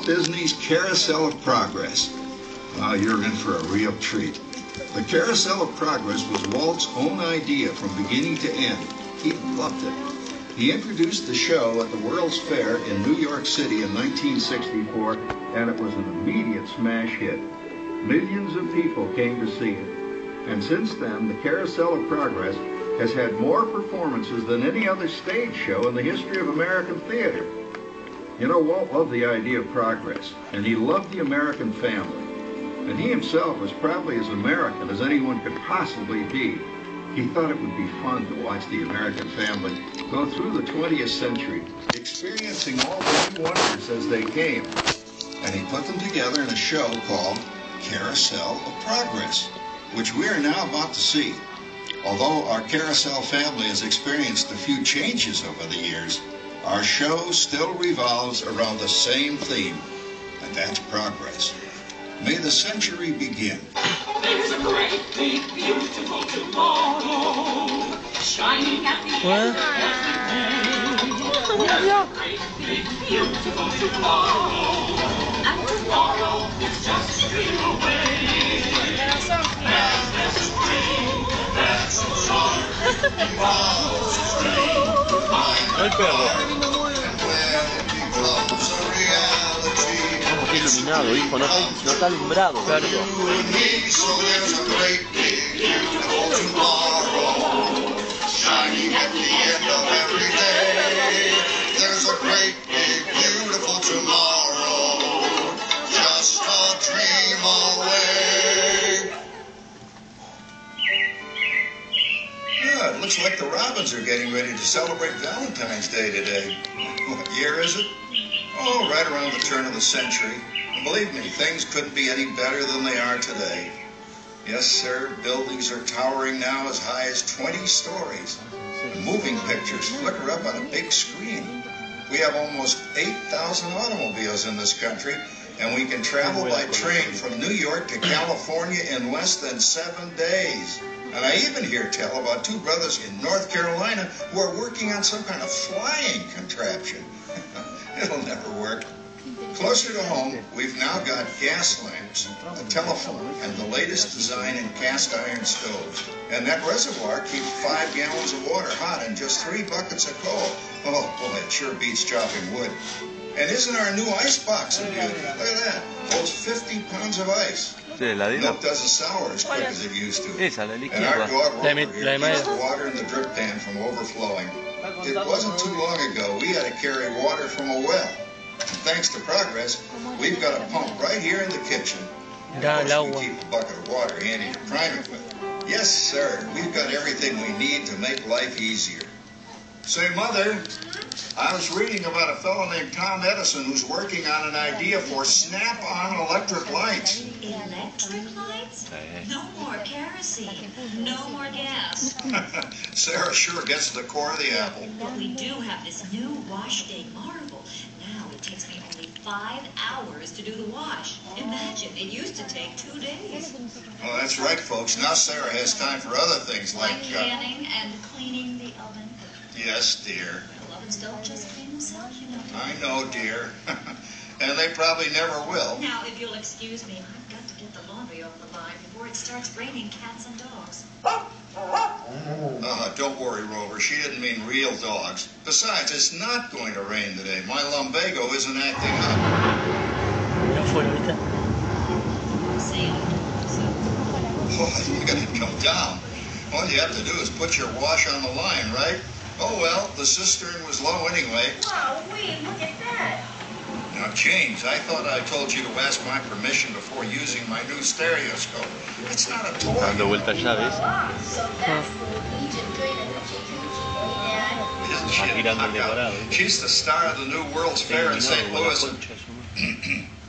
Disney's Carousel of Progress. You're in for a real treat. The Carousel of Progress was Walt's own idea from beginning to end. He loved it. He introduced the show at the World's Fair in New York City in 1964, and it was an immediate smash hit. Millions of people came to see it. And since then, the Carousel of Progress has had more performances than any other stage show in the history of American theater. You know, Walt loved the idea of progress, and he loved the American family. And he himself was probably as American as anyone could possibly be. He thought it would be fun to watch the American family go through the 20th century, experiencing all the new wonders as they came. And he put them together in a show called Carousel of Progress, which we are now about to see. Although our Carousel family has experienced a few changes over the years, our show still revolves around the same theme, and that's progress. May the century begin. There's a great, big, beautiful tomorrow, shining at the end of every day. There's a great, big, beautiful tomorrow, and tomorrow is just a dream away. There's a spring, that's a song, follows a string, and where it becomes a reality. Iluminado, hijo, no está alumbrado. Claro. So there's a great big beautiful tomorrow, shining at the end of every day. There's a great big beautiful tomorrow, just a dream away. Yeah, it looks like the Robins are getting ready to celebrate Valentine's Day today. What year is it? Oh, right around the turn of the century. And believe me, things couldn't be any better than they are today. Yes, sir, buildings are towering now as high as 20 stories. And moving pictures flicker up on a big screen. We have almost 8,000 automobiles in this country, and we can travel by train from New York to California in less than 7 days. And I even hear tell about two brothers in North Carolina who are working on some kind of flying contraption. It'll never work. Closer to home, we've now got gas lamps, a telephone, and the latest design in cast iron stoves. And that reservoir keeps 5 gallons of water hot in just 3 buckets of coal. Oh, boy, it sure beats chopping wood. And isn't our new ice box a beauty? Look at that. Holds 50 pounds of ice. Milk doesn't sour as quick as it used to. And our dog Rover here keeps the water in the drip pan from overflowing. It wasn't too long ago we had to carry water from a well. And thanks to progress, we've got a pump right here in the kitchen. And of course, we keep a bucket of water handy to prime it with. Yes, sir, we've got everything we need to make life easier. Say, Mother, I was reading about a fellow named Tom Edison who's working on an idea for snap-on electric lights. Electric lights? No more kerosene. No more gas. Sarah sure gets to the core of the apple. But we do have this new wash day marvel. Now it takes me only 5 hours to do the wash. Imagine, it used to take 2 days. Well, that's right, folks. Now Sarah has time for other things like canning and cleaning the oven. Yes, dear. Well, ovens don't just clean themselves, you know. I know, dear. And they probably never will. Now, if you'll excuse me, I've got to get the laundry over the line before it starts raining cats and dogs. Don't worry, Rover. She didn't mean real dogs. Besides, it's not going to rain today. My lumbago isn't acting up. Oh, you got to come down. All you have to do is put your wash on the line, right? Oh, well, the cistern was low anyway. Wow, look at that. Now, James, I thought I told you to ask my permission before using my new stereoscope. It's not a toy. Dando vueltas llaves. So that's the Legion train of Hoochie Isn't she a knockout? She's the star of the new World's Fair in St. Louis.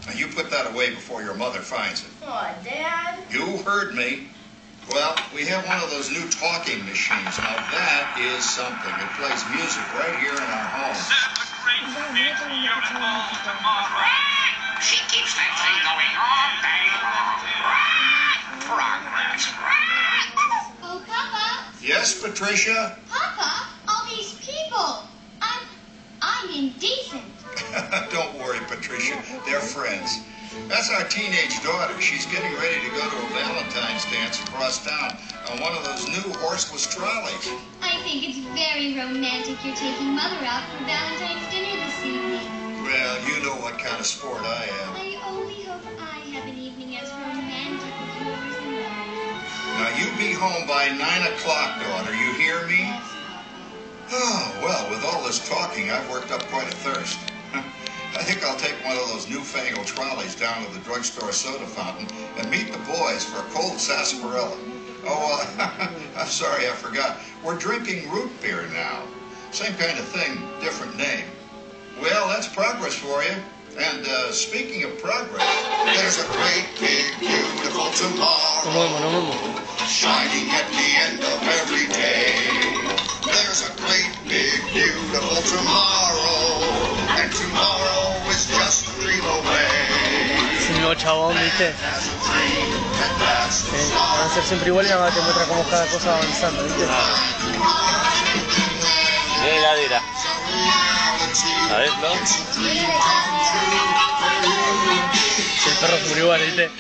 Now, you put that away before your mother finds it. Oh, Dad. You heard me. Well, we have one of those new talking machines. Now, that is something. It plays music right here in our home. She keeps that thing going all day long. Progress. Oh, Papa. Yes, Patricia? Papa, all these people. I'm indecent. Don't worry, Patricia. They're friends. That's our teenage daughter. She's getting ready to go to a Valentine's dance across town on one of those new horseless trolleys. I think it's very romantic you're taking Mother out for Valentine's dinner this evening. Well, you know what kind of sport I am. I only hope I have an evening as romantic as yours and mine. Now, you be home by 9 o'clock, daughter. You hear me? Oh, well, with all this talking, I've worked up quite a thirst. I think I'll take one of those newfangled trolleys down to the drugstore soda fountain and meet the boys for a cold sarsaparilla. Oh, I'm sorry, I forgot. We're drinking root beer now. Same kind of thing, different name. Well, that's progress for you. And speaking of progress, there's a great, big, beautiful tomorrow shining at the end of every day. There's a great, big, beautiful tomorrow, and tomorrow is just a dream away. Es el nuevo chabón, ¿viste? Van a ser siempre igual y nada más te muestra cómo cada cosa va avanzando, ¿viste? Mira la heladera. ¿Adentro? El perro siempre igual, ¿viste?